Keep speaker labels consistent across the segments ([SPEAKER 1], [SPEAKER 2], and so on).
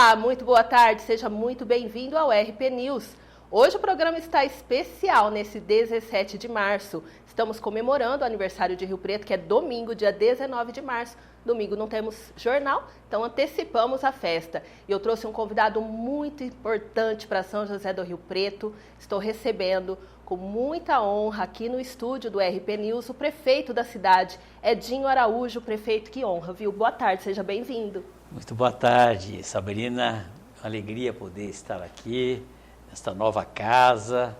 [SPEAKER 1] Olá, muito boa tarde, seja muito bem-vindo ao RP News. Hoje o programa está especial nesse 17 de março. Estamos comemorando o aniversário de Rio Preto, que é domingo, dia 19 de março. Domingo não temos jornal, então antecipamos a festa. E eu trouxe um convidado muito importante para São José do Rio Preto. Estou recebendo com muita honra aqui no estúdio do RP News o prefeito da cidade, Edinho Araújo, prefeito, que honra, viu? Boa tarde, seja bem-vindo.
[SPEAKER 2] Muito boa tarde, Sabrina. Uma alegria poder estar aqui nesta nova casa,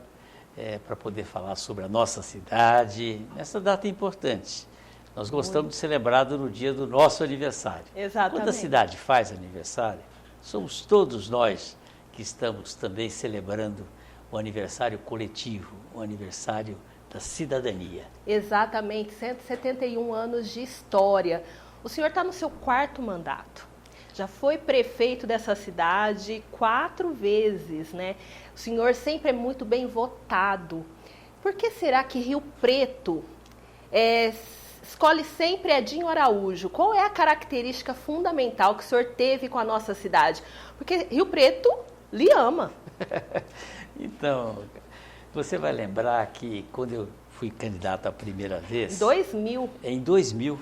[SPEAKER 2] para poder falar sobre a nossa cidade, nessa data importante. Nós gostamos de celebrar no dia do nosso aniversário.
[SPEAKER 1] Exatamente.
[SPEAKER 2] Quando a cidade faz aniversário, somos todos nós que estamos também celebrando o aniversário coletivo, o aniversário da cidadania.
[SPEAKER 1] Exatamente, 171 anos de história. O senhor está no seu 4º mandato. Já foi prefeito dessa cidade 4 vezes, né? O senhor sempre é muito bem votado. Por que será que Rio Preto escolhe sempre Edinho Araújo? Qual é a característica fundamental que o senhor teve com a nossa cidade? Porque Rio Preto lhe ama.
[SPEAKER 2] Então, você vai lembrar que quando eu fui candidato a primeira vez...
[SPEAKER 1] 2000.
[SPEAKER 2] Em 2000.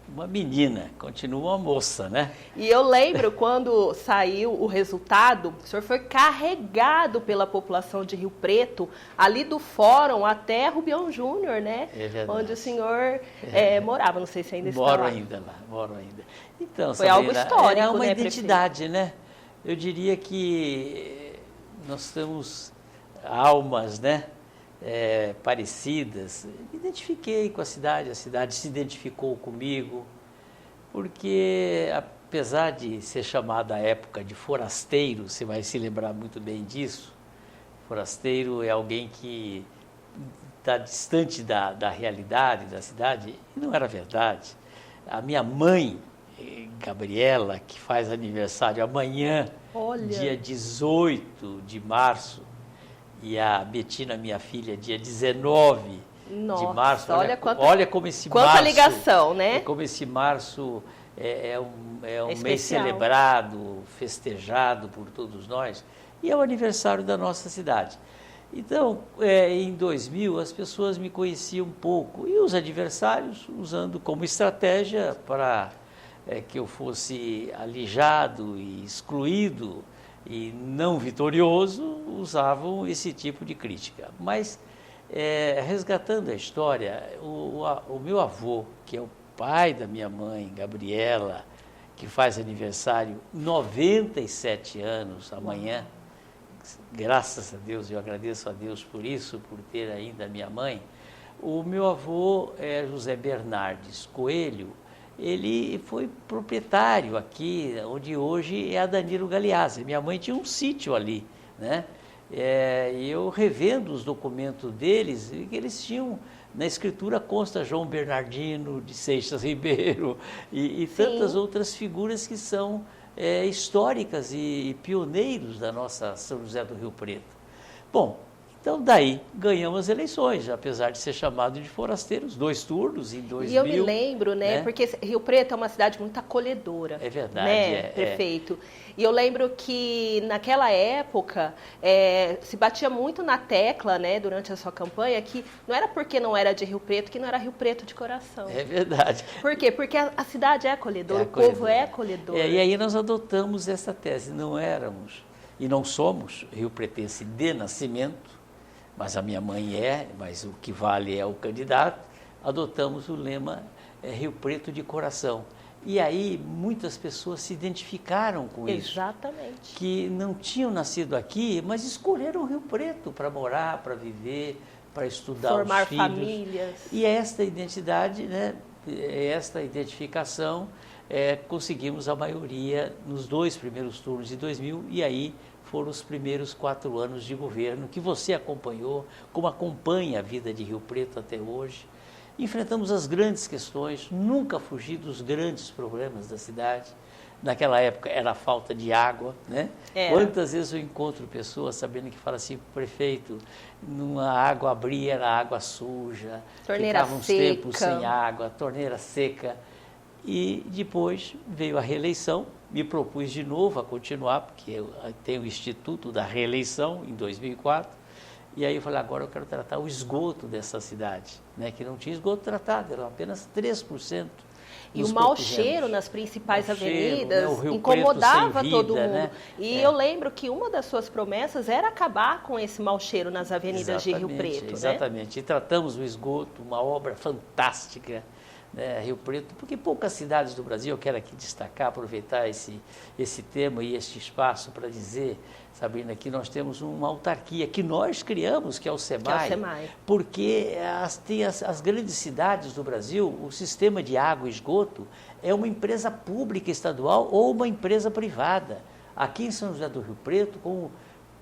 [SPEAKER 2] Uma menina, continua uma moça, né?
[SPEAKER 1] E eu lembro quando saiu o resultado, o senhor foi carregado pela população de Rio Preto, ali do fórum até Rubião Júnior, né?
[SPEAKER 2] É verdade.
[SPEAKER 1] Onde o senhor morava, não sei se ainda está lá.
[SPEAKER 2] Moro ainda. Então,
[SPEAKER 1] foi
[SPEAKER 2] Sabrina,
[SPEAKER 1] algo histórico,
[SPEAKER 2] é uma
[SPEAKER 1] né,
[SPEAKER 2] identidade,
[SPEAKER 1] prefeito?
[SPEAKER 2] né? Eu diria que nós temos almas, né? Parecidas. Me identifiquei com a cidade se identificou comigo, porque apesar de ser chamada a época de forasteiro, você vai se lembrar muito bem disso, forasteiro é alguém que está distante da realidade da cidade, e não era verdade. A minha mãe, Gabriela, que faz aniversário amanhã,
[SPEAKER 1] Olha.
[SPEAKER 2] Dia 18 de março, e a Betina, minha filha, dia 19
[SPEAKER 1] Nossa,
[SPEAKER 2] de março.
[SPEAKER 1] Olha
[SPEAKER 2] como esse
[SPEAKER 1] quanta
[SPEAKER 2] março...
[SPEAKER 1] ligação, né?
[SPEAKER 2] Como esse março é um mês
[SPEAKER 1] especial.
[SPEAKER 2] celebrado, festejado por todos nós. E é o aniversário da nossa cidade. Então, em 2000, as pessoas me conheciam um pouco. E os adversários, usando como estratégia para que eu fosse alijado e excluído, e não vitorioso, usavam esse tipo de crítica. Mas, resgatando a história, o meu avô, que é o pai da minha mãe, Gabriela, que faz aniversário 97 anos amanhã, graças a Deus, eu agradeço a Deus por isso, por ter ainda a minha mãe. O meu avô é José Bernardes Coelho. Ele foi proprietário aqui, onde hoje é a Danilo Galeazzi. Minha mãe tinha um sítio ali, né? E eu revendo os documentos deles, que eles tinham, na escritura consta João Bernardino de Seixas Ribeiro e tantas outras figuras que são históricas e pioneiros da nossa São José do Rio Preto. Bom, então daí ganhamos as eleições, apesar de ser chamado de forasteiros, 2 turnos em 2000.
[SPEAKER 1] E eu me lembro, né, porque Rio Preto é uma cidade muito acolhedora.
[SPEAKER 2] É verdade,
[SPEAKER 1] né, prefeito? E eu lembro que naquela época se batia muito na tecla, né, durante a sua campanha, que não era porque não era de Rio Preto que não era Rio Preto de coração.
[SPEAKER 2] É verdade.
[SPEAKER 1] Por quê? Porque a cidade é acolhedora, o povo é acolhedor.
[SPEAKER 2] E aí nós adotamos essa tese, não éramos e não somos rio-pretense de nascimento, mas a minha mãe mas o que vale é o candidato. Adotamos o lema Rio Preto de coração. E aí muitas pessoas se identificaram com isso.
[SPEAKER 1] Exatamente.
[SPEAKER 2] Que não tinham nascido aqui, mas escolheram Rio Preto para morar, para viver, para estudar
[SPEAKER 1] formar
[SPEAKER 2] os filhos.
[SPEAKER 1] famílias.
[SPEAKER 2] E esta identidade, né, esta identificação, conseguimos a maioria nos 2 primeiros turnos de 2000, e aí foram os primeiros 4 anos de governo que você acompanhou, como acompanha a vida de Rio Preto até hoje. Enfrentamos as grandes questões, nunca fugi dos grandes problemas da cidade. Naquela época era a falta de água, né? Quantas vezes eu encontro pessoas sabendo que falam assim, prefeito, numa água abria, era água suja,
[SPEAKER 1] torneira
[SPEAKER 2] ficava uns
[SPEAKER 1] seca.
[SPEAKER 2] Tempos sem água, torneira seca. E depois veio a reeleição, me propus de novo a continuar, porque eu tenho o Instituto da Reeleição em 2004, e aí eu falei, agora eu quero tratar o esgoto dessa cidade, né, que não tinha esgoto tratado, eram apenas 3%.
[SPEAKER 1] E o mau cheiro nas principais avenidas,
[SPEAKER 2] né,
[SPEAKER 1] incomodava todo mundo.
[SPEAKER 2] Né?
[SPEAKER 1] E eu lembro que uma das suas promessas era acabar com esse mau cheiro nas avenidas de Rio Preto.
[SPEAKER 2] Exatamente. E tratamos o esgoto, uma obra fantástica, né, Rio Preto, porque poucas cidades do Brasil, eu quero aqui destacar, aproveitar esse tema e este espaço para dizer, Sabrina, que nós temos uma autarquia que nós criamos, que é o SEMAI, porque as grandes cidades do Brasil, o sistema de água e esgoto é uma empresa pública estadual ou uma empresa privada. Aqui em São José do Rio Preto, como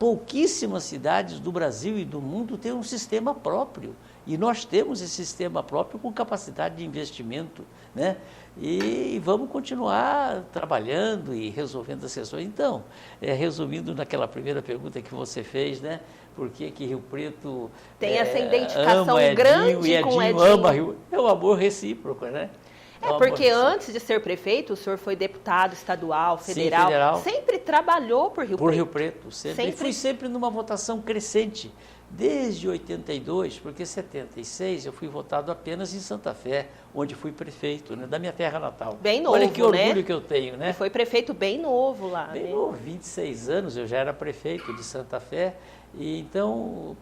[SPEAKER 2] pouquíssimas cidades do Brasil e do mundo têm um sistema próprio. E nós temos esse sistema próprio com capacidade de investimento, né? E vamos continuar trabalhando e resolvendo as questões. Então, resumindo naquela primeira pergunta que você fez, né? Por que Rio Preto
[SPEAKER 1] tem essa identificação
[SPEAKER 2] ama
[SPEAKER 1] grande
[SPEAKER 2] Edinho,
[SPEAKER 1] com Edinho?
[SPEAKER 2] Ama Rio. É um amor recíproco, né?
[SPEAKER 1] Porque antes de ser prefeito, o senhor foi deputado estadual, federal,
[SPEAKER 2] sim, federal.
[SPEAKER 1] Sempre trabalhou por Rio Preto.
[SPEAKER 2] Por Rio Preto, sempre. E fui sempre numa votação crescente. Desde 82, porque em 76 eu fui votado apenas em Santa Fé, onde fui prefeito, né, da minha terra natal.
[SPEAKER 1] Bem novo,
[SPEAKER 2] Olha que orgulho,
[SPEAKER 1] né?
[SPEAKER 2] Que eu tenho, né?
[SPEAKER 1] E foi prefeito bem novo lá,
[SPEAKER 2] bem
[SPEAKER 1] né?
[SPEAKER 2] novo, 26 anos eu já era prefeito de Santa Fé, e então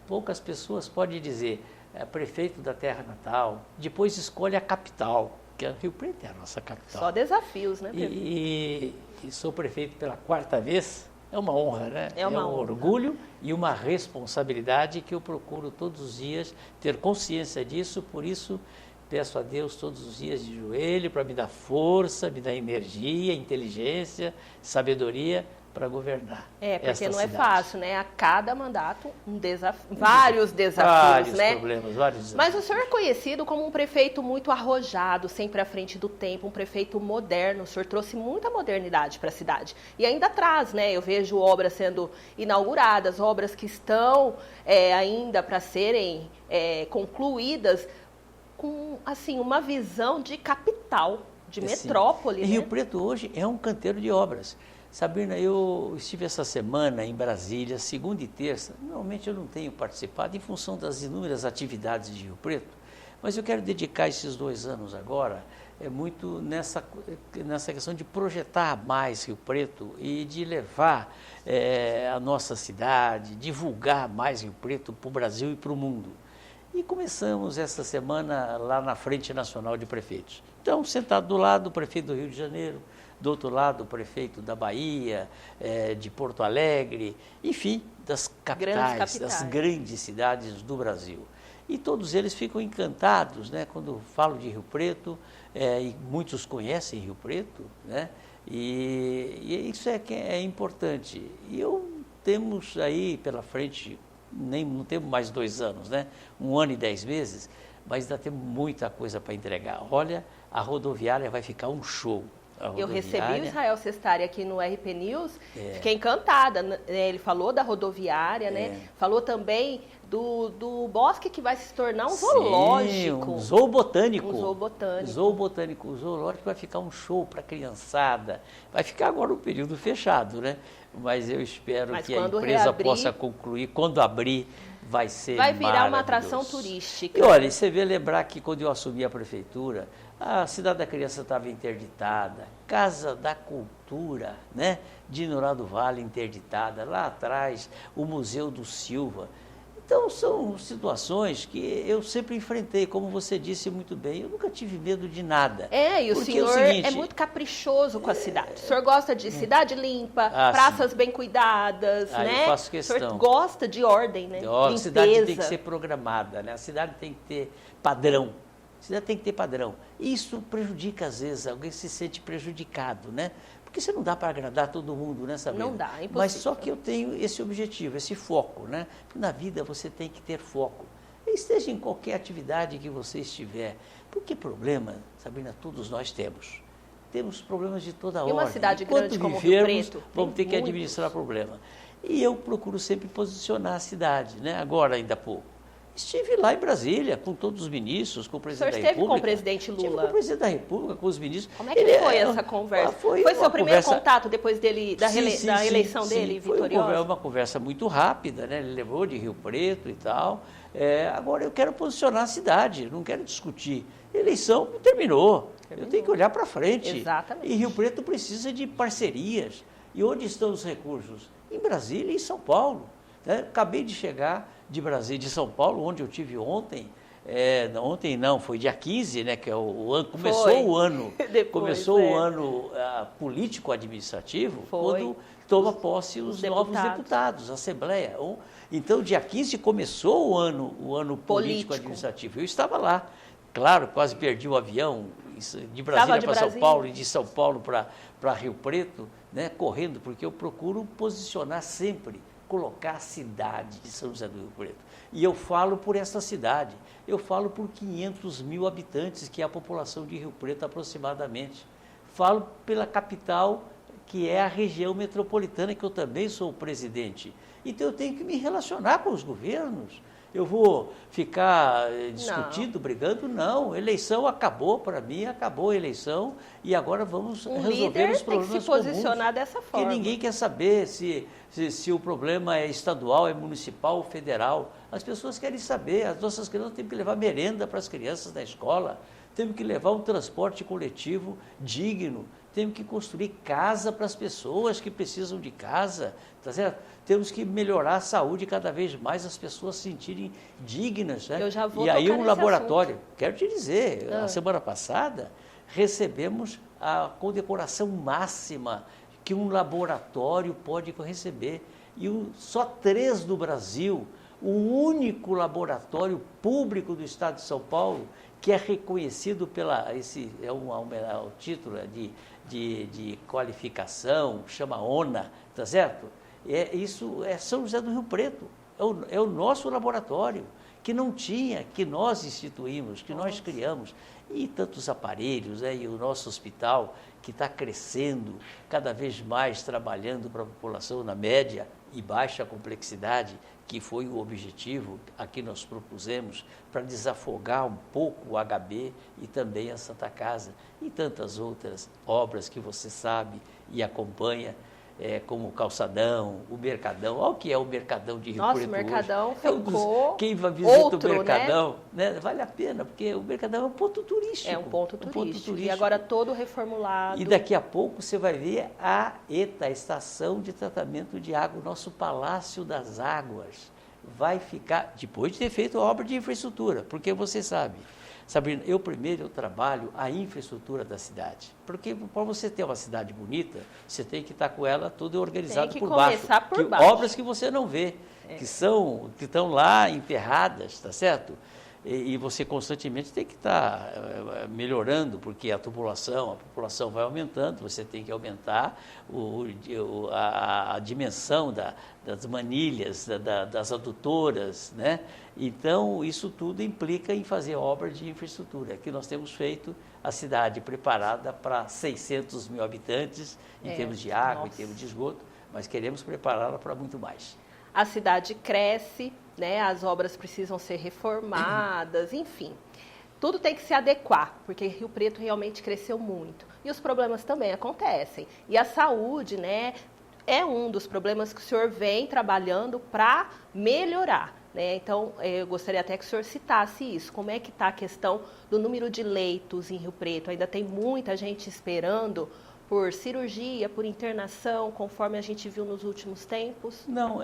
[SPEAKER 2] poucas pessoas podem dizer, prefeito da terra natal, depois escolhe a capital, que Rio Preto é a nossa capital.
[SPEAKER 1] Só desafios, né?
[SPEAKER 2] E sou prefeito pela 4ª vez. É uma honra, né?
[SPEAKER 1] É um
[SPEAKER 2] orgulho e uma responsabilidade que eu procuro todos os dias ter consciência disso, por isso peço a Deus todos os dias de joelho para me dar força, me dar energia, inteligência, sabedoria para governar.
[SPEAKER 1] Porque não é fácil, né? A cada mandato, vários desafios, né?
[SPEAKER 2] Vários desafios.
[SPEAKER 1] Mas o senhor é conhecido como um prefeito muito arrojado, sempre à frente do tempo, um prefeito moderno. O senhor trouxe muita modernidade para a cidade. E ainda traz, né? Eu vejo obras sendo inauguradas, obras que estão ainda para serem concluídas, com, assim, uma visão de capital, de metrópole.
[SPEAKER 2] Né?
[SPEAKER 1] Rio
[SPEAKER 2] Preto hoje é um canteiro de obras. Sabrina, eu estive essa semana em Brasília, segunda e terça. Normalmente eu não tenho participado em função das inúmeras atividades de Rio Preto, mas eu quero dedicar esses 2 anos agora muito nessa questão de projetar mais Rio Preto e de levar a nossa cidade, divulgar mais Rio Preto para o Brasil e para o mundo. E começamos essa semana lá na Frente Nacional de Prefeitos. Então, sentado do lado do prefeito do Rio de Janeiro, do outro lado o prefeito da Bahia, de Porto Alegre, enfim, das capitais, das grandes cidades do Brasil. E todos eles ficam encantados, né, quando falo de Rio Preto, e muitos conhecem Rio Preto, né, e isso é importante. E temos aí pela frente, não temos mais 2 anos, né, 1 ano e 10 meses, mas ainda temos muita coisa para entregar. Olha, a rodoviária vai ficar um show.
[SPEAKER 1] Eu recebi o Israel Sestari aqui no RP News, fiquei encantada, né? Ele falou da rodoviária, né? Falou também do bosque que vai se tornar um zoológico.
[SPEAKER 2] Um zoobotânico.
[SPEAKER 1] Um zoobotânico.
[SPEAKER 2] Zoobotânico. O zoológico vai ficar um show para a criançada. Vai ficar agora um período fechado, né? Mas eu espero que a empresa possa concluir. Quando abrir, vai ser
[SPEAKER 1] Vai virar uma atração turística.
[SPEAKER 2] E olha, você vê lembrar que quando eu assumi a prefeitura, a Cidade da Criança estava interditada, Casa da Cultura, né, de Norá do Vale interditada, lá atrás o Museu do Silva. Então são situações que eu sempre enfrentei, como você disse muito bem, eu nunca tive medo de nada.
[SPEAKER 1] E o senhor é muito caprichoso com a cidade. O senhor gosta de cidade limpa, praças bem cuidadas, né?
[SPEAKER 2] Eu faço questão.
[SPEAKER 1] O senhor gosta de ordem, né?
[SPEAKER 2] A cidade tem que ser programada, né? A cidade tem que ter padrão. A cidade tem que ter padrão. Isso prejudica, às vezes, alguém se sente prejudicado, né? Porque você não dá para agradar todo mundo, né, Sabrina?
[SPEAKER 1] Não dá, é impossível.
[SPEAKER 2] Mas só que eu tenho esse objetivo, esse foco, né? Porque na vida você tem que ter foco. Esteja em qualquer atividade que você estiver. Porque problema, Sabrina, todos nós temos. Temos problemas de toda ordem.
[SPEAKER 1] E uma cidade grande como Rio Preto,
[SPEAKER 2] vamos ter que administrar problema. E eu procuro sempre posicionar a cidade, né? Agora, ainda há pouco. Estive lá em Brasília, com todos os ministros, com o presidente da República.
[SPEAKER 1] O senhor esteve com o presidente Lula?
[SPEAKER 2] Estive com o presidente da República, com os ministros.
[SPEAKER 1] Como é que foi essa conversa? Foi seu primeiro contato depois da eleição dele, vitoriosa?
[SPEAKER 2] Foi uma conversa muito rápida, né? Ele levou de Rio Preto e tal. Agora eu quero posicionar a cidade, não quero discutir. Eleição terminou. Eu tenho que olhar para frente.
[SPEAKER 1] Exatamente.
[SPEAKER 2] E Rio Preto precisa de parcerias. E onde estão os recursos? Em Brasília e em São Paulo. Acabei de chegar de Brasília, de São Paulo, onde eu tive ontem. Ontem não, foi dia 15, né? Que é o ano, começou o ano. Começou o ano político-administrativo, quando toma posse os novos deputados, a Assembleia. Então, dia 15 começou o ano político-administrativo. Eu estava lá. Claro, quase perdi o avião de Brasília para São Paulo e de São Paulo para Rio Preto, né, correndo, porque eu procuro posicionar sempre, colocar a cidade de São José do Rio Preto. E eu falo por essa cidade, eu falo por 500 mil habitantes, que é a população de Rio Preto aproximadamente. Falo pela capital, que é a região metropolitana, que eu também sou o presidente. Então eu tenho que me relacionar com os governos. Eu vou ficar discutindo, brigando? Não, eleição acabou para mim, acabou a eleição e agora vamos resolver os problemas comuns.
[SPEAKER 1] Tem que se posicionar dessa forma.
[SPEAKER 2] Porque ninguém quer saber se o problema é estadual, é municipal ou federal. As pessoas querem saber, as nossas crianças têm que levar merenda para as crianças na escola, temos que levar um transporte coletivo digno, temos que construir casa para as pessoas que precisam de casa, tá certo? Temos que melhorar a saúde cada vez mais, as pessoas se sentirem dignas, né?
[SPEAKER 1] Eu já vou
[SPEAKER 2] e aí
[SPEAKER 1] tocar
[SPEAKER 2] um
[SPEAKER 1] nesse
[SPEAKER 2] laboratório,
[SPEAKER 1] assunto.
[SPEAKER 2] Quero te dizer, a semana passada recebemos a condecoração máxima que um laboratório pode receber. E só 3 no Brasil, o único laboratório público do estado de São Paulo que é reconhecido o título de qualificação, chama ONA, tá certo? Isso é São José do Rio Preto, é o nosso laboratório, que não tinha, que nós instituímos, que nós criamos, e tantos aparelhos, e o nosso hospital, que está crescendo cada vez mais, trabalhando para a população na média e baixa complexidade, que foi o objetivo a que nós propusemos para desafogar um pouco o HB e também a Santa Casa e tantas outras obras que você sabe e acompanha, como o Calçadão, o Mercadão. Olha o que é o Mercadão de Rio Preto hoje.
[SPEAKER 1] Nossa, o Mercadão ficou
[SPEAKER 2] Quem vai visitar
[SPEAKER 1] outro,
[SPEAKER 2] o Mercadão, né? Vale a pena, porque o Mercadão é um ponto turístico.
[SPEAKER 1] É um ponto turístico. E agora todo reformulado.
[SPEAKER 2] E daqui a pouco você vai ver a ETA, a Estação de Tratamento de Água, o nosso Palácio das Águas. Vai ficar, depois de ter feito a obra de infraestrutura, porque você sabe, Sabrina, eu trabalho a infraestrutura da cidade, porque para você ter uma cidade bonita, você tem que estar com ela toda organizada por baixo. Obras que você não vê, que estão lá enterradas, tá certo? E você constantemente tem que estar melhorando, porque a população vai aumentando, você tem que aumentar a dimensão das manilhas, das adutoras, né? Então, isso tudo implica em fazer obras de infraestrutura, que nós temos feito a cidade preparada para 600 mil habitantes, em termos de água, em termos de esgoto, mas queremos prepará-la para muito mais.
[SPEAKER 1] A cidade cresce, né? As obras precisam ser reformadas, enfim. Tudo tem que se adequar, porque Rio Preto realmente cresceu muito. E os problemas também acontecem. E a saúde, né, é um dos problemas que o senhor vem trabalhando para melhorar, né? Então, eu gostaria até que o senhor citasse isso. Como é que está a questão do número de leitos em Rio Preto? Ainda tem muita gente esperando por cirurgia, por internação, conforme a gente viu nos últimos tempos?
[SPEAKER 2] Não,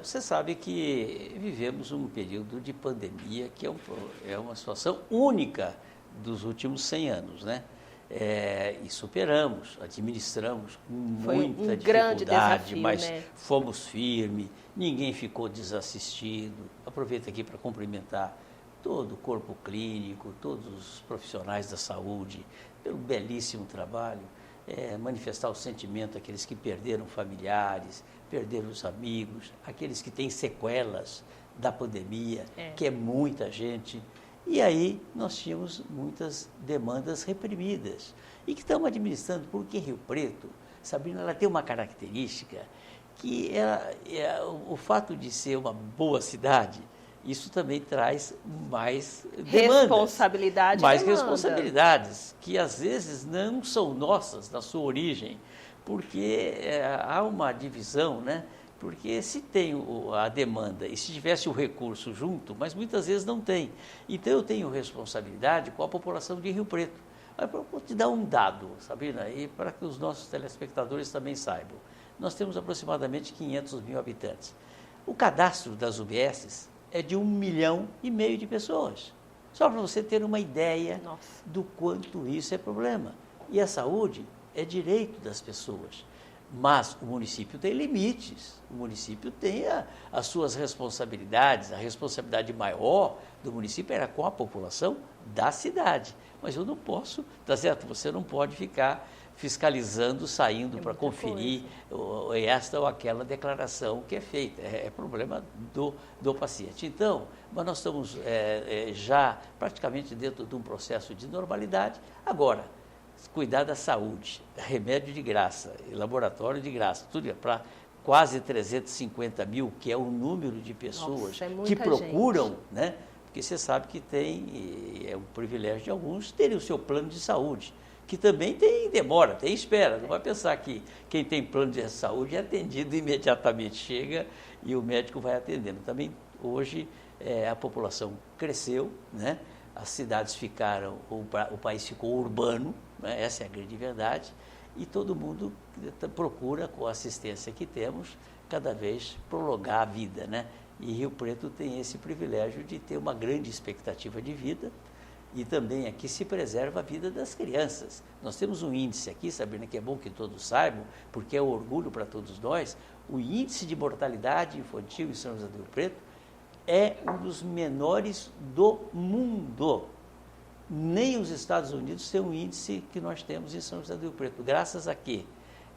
[SPEAKER 2] você sabe que vivemos um período de pandemia que é uma situação única dos últimos 100 anos, né? E superamos, administramos com muita
[SPEAKER 1] grande
[SPEAKER 2] dificuldade,
[SPEAKER 1] desafio,
[SPEAKER 2] mas
[SPEAKER 1] né?
[SPEAKER 2] fomos firmes, ninguém ficou desassistido. Aproveito aqui para cumprimentar todo o corpo clínico, todos os profissionais da saúde, pelo belíssimo trabalho. Manifestar o sentimento daqueles que perderam familiares, perderam os amigos, aqueles que têm sequelas da pandemia, que é muita gente. E aí nós tínhamos muitas demandas reprimidas e que estamos administrando, porque Rio Preto, Sabrina, ela tem uma característica que o fato de ser uma boa cidade, isso também traz mais demandas,
[SPEAKER 1] responsabilidade,
[SPEAKER 2] mais
[SPEAKER 1] demanda.
[SPEAKER 2] responsabilidades, que às vezes não são nossas na sua origem, porque há uma divisão, né? Porque se tem a demanda e se tivesse o recurso junto, mas muitas vezes não tem. Então eu tenho responsabilidade com a população de Rio Preto. Eu vou te dar um dado, Sabrina, e para que os nossos telespectadores também saibam. Nós temos aproximadamente 500 mil habitantes. O cadastro das UBSs é de 1,5 milhão de pessoas. Só para você ter uma ideia do quanto isso é problema. E a saúde é direito das pessoas. Mas o município tem limites, o município tem as suas responsabilidades, a responsabilidade maior do município era com a população da cidade. Mas eu não posso, tá certo? Você não pode ficar fiscalizando, saindo para conferir esta ou aquela declaração que é feita. É problema do paciente. Então, mas nós estamos já praticamente dentro de um processo de normalidade. Agora, cuidar da saúde, remédio de graça, laboratório de graça, tudo para quase 350 mil, que é o número de pessoas que procuram, né? Porque você sabe que é um privilégio de alguns terem o seu plano de saúde, que também tem demora, tem espera. Não vai pensar que quem tem plano de saúde é atendido imediatamente, chega e o médico vai atendendo. Também hoje a população cresceu, né? As cidades ficaram, o país ficou urbano, né? Essa é a grande verdade, e todo mundo procura, com a assistência que temos, cada vez prolongar a vida, né? E Rio Preto tem esse privilégio de ter uma grande expectativa de vida, e também aqui se preserva a vida das crianças. Nós temos um índice aqui, Sabrina, que é bom que todos saibam, porque é um orgulho para todos nós, o índice de mortalidade infantil em São José do Rio Preto é um dos menores do mundo. Nem os Estados Unidos têm um índice que nós temos em São José do Rio Preto. Graças a quê?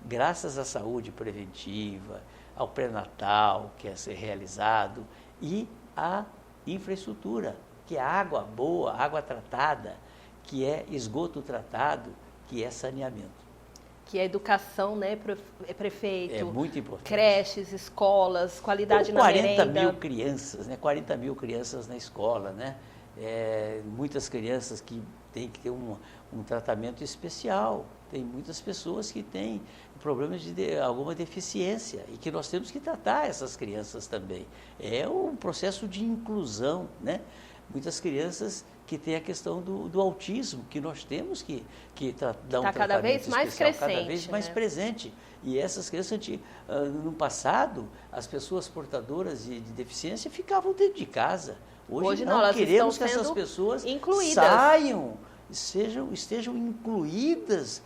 [SPEAKER 2] Graças à saúde preventiva, ao pré-natal que é ser realizado e à infraestrutura, que é água boa, água tratada, que é esgoto tratado, que é saneamento.
[SPEAKER 1] Que é educação, né, prefeito?
[SPEAKER 2] É muito importante.
[SPEAKER 1] Creches, escolas, qualidade na merenda.
[SPEAKER 2] 40 mil crianças, né? 40 mil crianças na escola, né? Muitas crianças que têm que ter um tratamento especial. Tem muitas pessoas que têm problemas de alguma deficiência e que nós temos que tratar essas crianças também. É um processo de inclusão, né? Muitas crianças que têm a questão do autismo, que nós temos que dar um tratamento
[SPEAKER 1] cada vez mais
[SPEAKER 2] especial,
[SPEAKER 1] crescente,
[SPEAKER 2] cada vez mais presente. E essas crianças, no passado, as pessoas portadoras de deficiência ficavam dentro de casa. Hoje não,
[SPEAKER 1] elas
[SPEAKER 2] queremos que essas pessoas
[SPEAKER 1] incluídas.
[SPEAKER 2] Saiam, estejam incluídas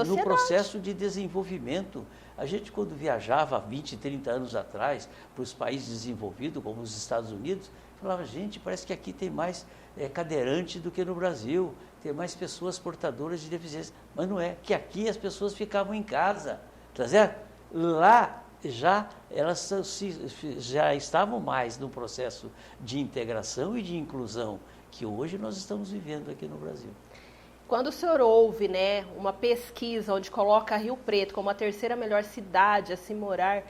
[SPEAKER 2] no processo de desenvolvimento. A gente, quando viajava há 20, 30 anos atrás para os países desenvolvidos, como os Estados Unidos, falava, gente, parece que aqui tem mais cadeirante do que no Brasil, tem mais pessoas portadoras de deficiência. Mas não é, que aqui as pessoas ficavam em casa, tá certo? Lá elas já estavam mais no processo de integração e de inclusão que hoje nós estamos vivendo aqui no Brasil.
[SPEAKER 1] Quando o senhor ouve, né, uma pesquisa onde coloca Rio Preto como a terceira melhor cidade a se morar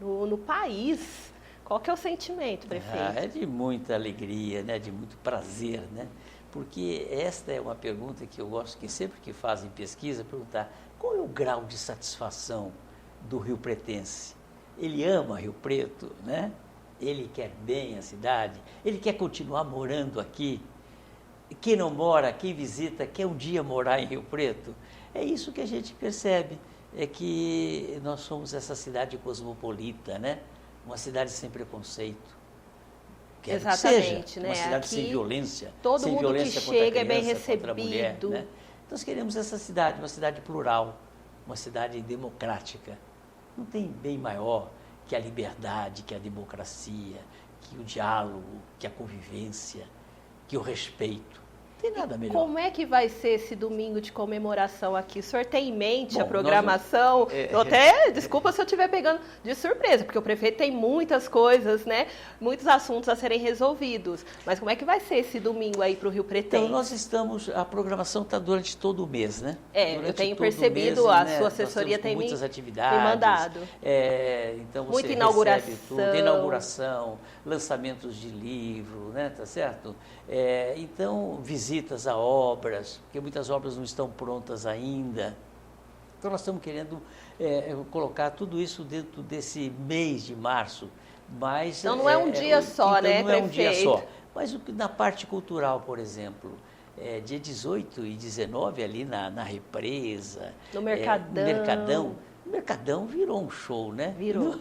[SPEAKER 1] no país, qual que é o sentimento, prefeito?
[SPEAKER 2] É de muita alegria, né, de muito prazer, né? Porque esta é uma pergunta que eu gosto, que sempre que fazem pesquisa, perguntar qual é o grau de satisfação do rio-pretense. Ele ama Rio Preto, né? Ele quer bem a cidade, ele quer continuar morando aqui. Quem não mora, quem visita, quer um dia morar em Rio Preto. É isso que a gente percebe, é que nós somos essa cidade cosmopolita, né? Uma cidade sem preconceito.
[SPEAKER 1] Exatamente,
[SPEAKER 2] que seja,
[SPEAKER 1] né?
[SPEAKER 2] Uma cidade
[SPEAKER 1] aqui,
[SPEAKER 2] sem violência.
[SPEAKER 1] Todo
[SPEAKER 2] sem
[SPEAKER 1] mundo
[SPEAKER 2] violência
[SPEAKER 1] que
[SPEAKER 2] contra
[SPEAKER 1] chega
[SPEAKER 2] a criança,
[SPEAKER 1] é bem recebido.
[SPEAKER 2] contra a mulher, né? Então, nós queremos essa cidade, uma cidade plural, uma cidade democrática. Não tem bem maior que a liberdade, que a democracia, que o diálogo, que a convivência, que o respeito. Não tem nada melhor.
[SPEAKER 1] Como é que vai ser esse domingo de comemoração aqui? O senhor tem em mente a
[SPEAKER 2] Bom,
[SPEAKER 1] programação? Eu até, desculpa se eu estiver pegando de surpresa, porque o prefeito tem muitas coisas, né? Muitos assuntos a serem resolvidos. Mas como é que vai ser esse domingo aí para o Rio Pretense?
[SPEAKER 2] Então, nós estamos, a programação está durante todo o mês, né?
[SPEAKER 1] Eu tenho percebido, a sua assessoria tem
[SPEAKER 2] muitas atividades,
[SPEAKER 1] mandado.
[SPEAKER 2] Então,
[SPEAKER 1] Muita
[SPEAKER 2] você
[SPEAKER 1] inauguração.
[SPEAKER 2] recebe tudo, inauguração, lançamentos de livro, né? Tá certo? Então, visitas a obras, porque muitas obras não estão prontas ainda. Então, nós estamos querendo colocar tudo isso dentro desse mês de março. Mas,
[SPEAKER 1] então, não é um dia só,
[SPEAKER 2] então,
[SPEAKER 1] né,
[SPEAKER 2] não é um dia
[SPEAKER 1] prefeito?
[SPEAKER 2] só. Mas na parte cultural, por exemplo, dia 18 e 19, ali na Represa.
[SPEAKER 1] No Mercadão.
[SPEAKER 2] O Mercadão virou um show, né?
[SPEAKER 1] Virou.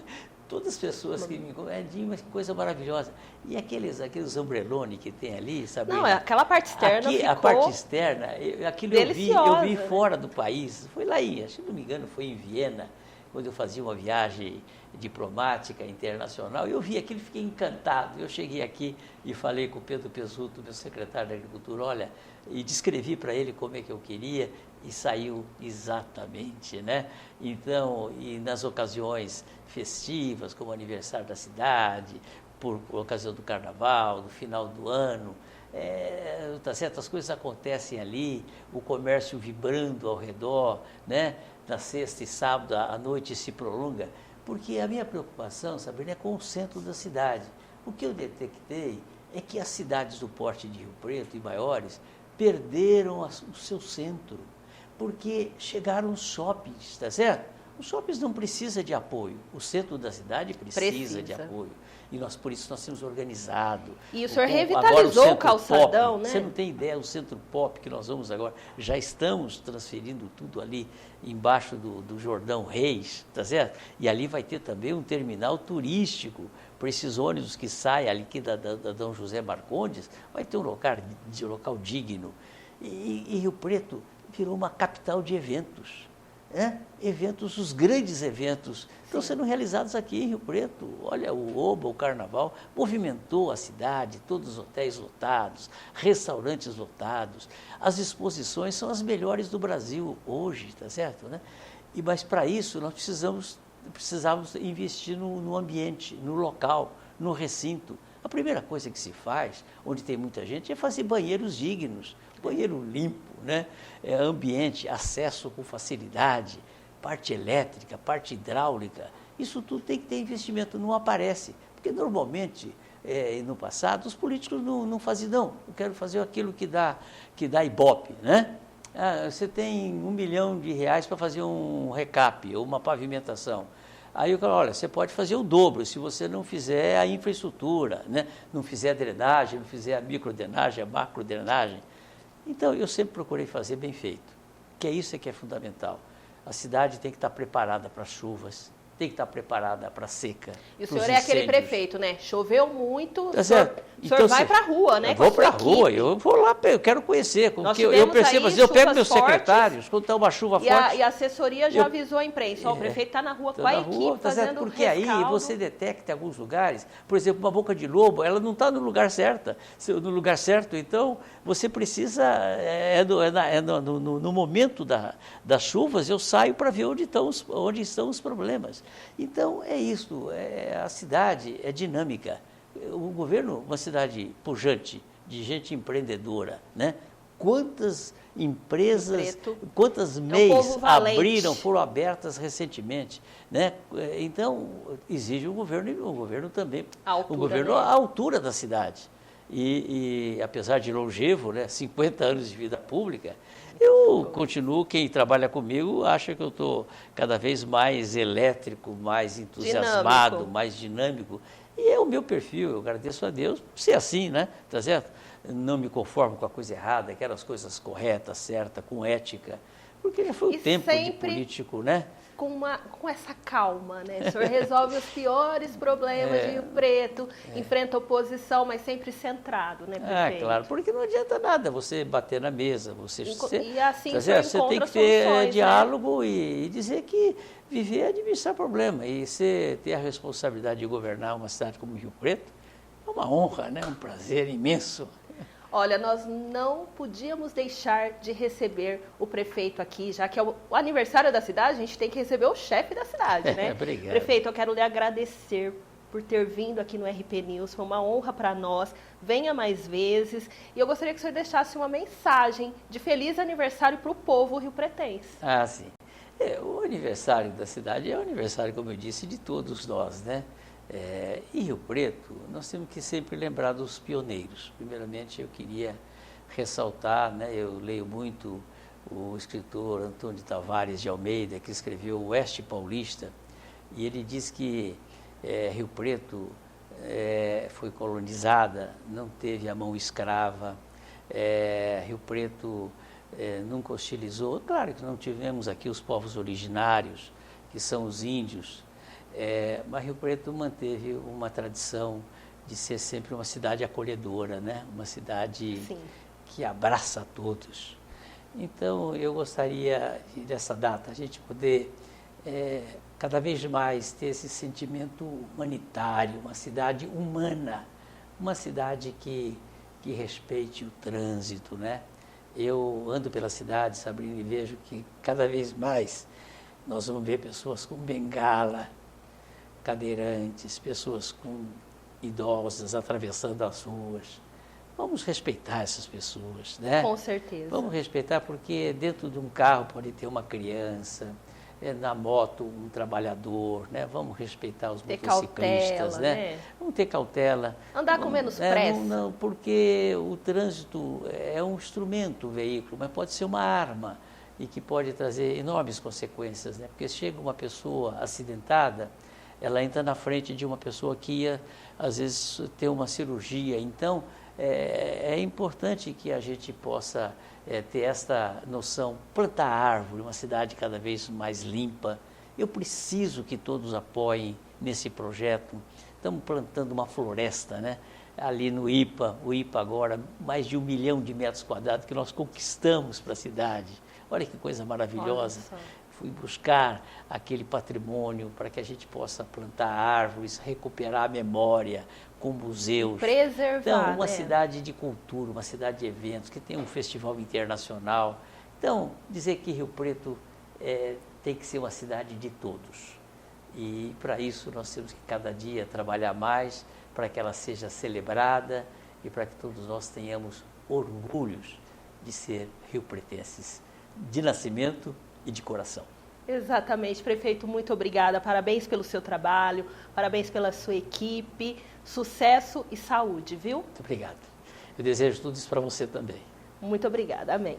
[SPEAKER 2] Todas as pessoas que me conhecem, uma coisa maravilhosa. E aqueles ombrelone que tem ali, sabe?
[SPEAKER 1] Não, aquela parte externa ficou
[SPEAKER 2] a parte externa, aquilo
[SPEAKER 1] deliciosa,
[SPEAKER 2] eu vi fora do país. Foi lá, se não me engano, foi em Viena, quando eu fazia uma viagem diplomática internacional. Eu vi aquilo e fiquei encantado. Eu cheguei aqui e falei com o Pedro Pesuto, meu secretário da Agricultura, olha, e descrevi para ele como é que eu queria e saiu exatamente, né? Então, e nas ocasiões festivas, como o aniversário da cidade, por ocasião do carnaval, do final do ano, tá certo? As coisas acontecem ali, o comércio vibrando ao redor, né? Na sexta e sábado a noite se prolonga, porque a minha preocupação, Sabrina, é com o centro da cidade. O que eu detectei é que as cidades do porte de Rio Preto e maiores perderam o seu centro, porque chegaram os shoppings, tá certo? Os shoppings não precisam de apoio, o centro da cidade precisa de apoio. E por isso nós temos organizado.
[SPEAKER 1] E o senhor revitalizou o calçadão,
[SPEAKER 2] pop,
[SPEAKER 1] né?
[SPEAKER 2] Você não tem ideia, o centro pop que nós vamos agora, já estamos transferindo tudo ali embaixo do Jordão Reis, tá certo? E ali vai ter também um terminal turístico para esses ônibus que saem ali da Dom José Marcondes, vai ter um local digno. E Rio Preto virou uma capital de eventos. Eventos, os grandes eventos estão sendo realizados aqui em Rio Preto. Olha, o Oba, o Carnaval, movimentou a cidade, todos os hotéis lotados, restaurantes lotados. As exposições são as melhores do Brasil hoje, tá certo, né? Mas para isso nós precisávamos investir no ambiente, no local, no recinto. A primeira coisa que se faz, onde tem muita gente, é fazer banheiros dignos, banheiro limpo, né? Ambiente, acesso com facilidade, parte elétrica, parte hidráulica. Isso tudo tem que ter investimento, não aparece. Porque normalmente, no passado, os políticos não faziam, não, eu quero fazer aquilo que dá Ibope, né? Você tem R$1 milhão para fazer um recap ou uma pavimentação. Aí eu falo, olha, você pode fazer o dobro se você não fizer a infraestrutura, né? Não fizer a drenagem, não fizer a microdrenagem, a macrodrenagem. Então, eu sempre procurei fazer bem feito, que isso que é fundamental. A cidade tem que estar preparada para as chuvas, tem que estar preparada para a seca.
[SPEAKER 1] E o senhor é aquele prefeito, né? Choveu muito,
[SPEAKER 2] tá certo.
[SPEAKER 1] O senhor vai para a rua, né?
[SPEAKER 2] Eu vou para a rua, eu vou lá, eu quero conhecer. Eu percebo, eu pego meus secretários, quando está uma chuva forte.
[SPEAKER 1] E a assessoria já avisou a imprensa, o prefeito está na rua com a equipe fazendo
[SPEAKER 2] porque
[SPEAKER 1] rescaldo.
[SPEAKER 2] Aí você detecta em alguns lugares, por exemplo, uma boca de lobo, ela não está no lugar certo, então você precisa, no momento das chuvas, eu saio para ver onde estão os problemas. Então, é isso, a cidade é dinâmica. O governo, uma cidade pujante, de gente empreendedora, né? Quantas empresas, quantas MEIs foram abertas recentemente, né? Então, exige o governo também, a altura da cidade. E apesar de longevo, né, 50 anos de vida pública, eu continuo, quem trabalha comigo acha que eu estou cada vez mais elétrico, mais entusiasmado, mais dinâmico. E é o meu perfil, eu agradeço a Deus por ser assim, né? Tá certo? Não me conformo com a coisa errada, quero as coisas corretas, certas, com ética. Porque já foi o tempo de político, né?
[SPEAKER 1] Com essa calma, né? O senhor resolve os piores problemas de Rio Preto, enfrenta oposição, mas sempre centrado, né, prefeito?
[SPEAKER 2] Claro, porque não adianta nada você bater na mesa,
[SPEAKER 1] e assim
[SPEAKER 2] você tem que ter diálogo, né? E dizer que viver é administrar problema. E você ter a responsabilidade de governar uma cidade como Rio Preto é uma honra, né? Um prazer imenso.
[SPEAKER 1] Olha, nós não podíamos deixar de receber o prefeito aqui, já que é o aniversário da cidade, a gente tem que receber o chefe da cidade, né?
[SPEAKER 2] Obrigado.
[SPEAKER 1] Prefeito, eu quero lhe agradecer por ter vindo aqui no RP News, foi uma honra para nós, venha mais vezes. E eu gostaria que o senhor deixasse uma mensagem de feliz aniversário para o povo riopretense.
[SPEAKER 2] Ah, sim. O aniversário da cidade é o aniversário, como eu disse, de todos nós, né? Em Rio Preto, nós temos que sempre lembrar dos pioneiros. Primeiramente, eu queria ressaltar, né? Eu leio muito o escritor Antônio Tavares de Almeida, que escreveu O Oeste Paulista, e ele diz que Rio Preto foi colonizada, não teve a mão escrava, Rio Preto nunca hostilizou. Claro que não tivemos aqui os povos originários, que são os índios, mas Rio Preto manteve uma tradição de ser sempre uma cidade acolhedora, né? Uma cidade
[SPEAKER 1] Sim.
[SPEAKER 2] que abraça a todos. Então, eu gostaria, dessa data, a gente poder cada vez mais ter esse sentimento humanitário, uma cidade humana, uma cidade que respeite o trânsito, né? Eu ando pela cidade, Sabrina, e vejo que cada vez mais nós vamos ver pessoas com bengala, cadeirantes, pessoas com idosas atravessando as ruas. Vamos respeitar essas pessoas, né?
[SPEAKER 1] Com certeza.
[SPEAKER 2] Vamos respeitar, porque dentro de um carro pode ter uma criança, na moto um trabalhador, né? Vamos respeitar os motociclistas,
[SPEAKER 1] cautela,
[SPEAKER 2] né? Vamos ter cautela.
[SPEAKER 1] Andar com menos pressa.
[SPEAKER 2] Não, porque o trânsito é um instrumento, o veículo, mas pode ser uma arma e que pode trazer enormes consequências, né? Porque chega uma pessoa acidentada, ela entra na frente de uma pessoa que ia, às vezes, ter uma cirurgia. Então, é importante que a gente possa ter esta noção, plantar árvore, uma cidade cada vez mais limpa. Eu preciso que todos apoiem nesse projeto. Estamos plantando uma floresta, né? Ali no IPA, o IPA agora, mais de 1 milhão de metros quadrados que nós conquistamos para a cidade. Olha que coisa maravilhosa. Fui buscar aquele patrimônio para que a gente possa plantar árvores, recuperar a memória com museus.
[SPEAKER 1] Preservar,
[SPEAKER 2] então, uma cidade de cultura, uma cidade de eventos, que tem um festival internacional. Então, dizer que Rio Preto tem que ser uma cidade de todos. E, para isso, nós temos que cada dia trabalhar mais para que ela seja celebrada e para que todos nós tenhamos orgulhos de ser riopretenses, de nascimento e de coração.
[SPEAKER 1] Exatamente, prefeito, muito obrigada. Parabéns pelo seu trabalho, parabéns pela sua equipe, sucesso e saúde, viu?
[SPEAKER 2] Muito obrigado. Eu desejo tudo isso para você também.
[SPEAKER 1] Muito obrigada, amém.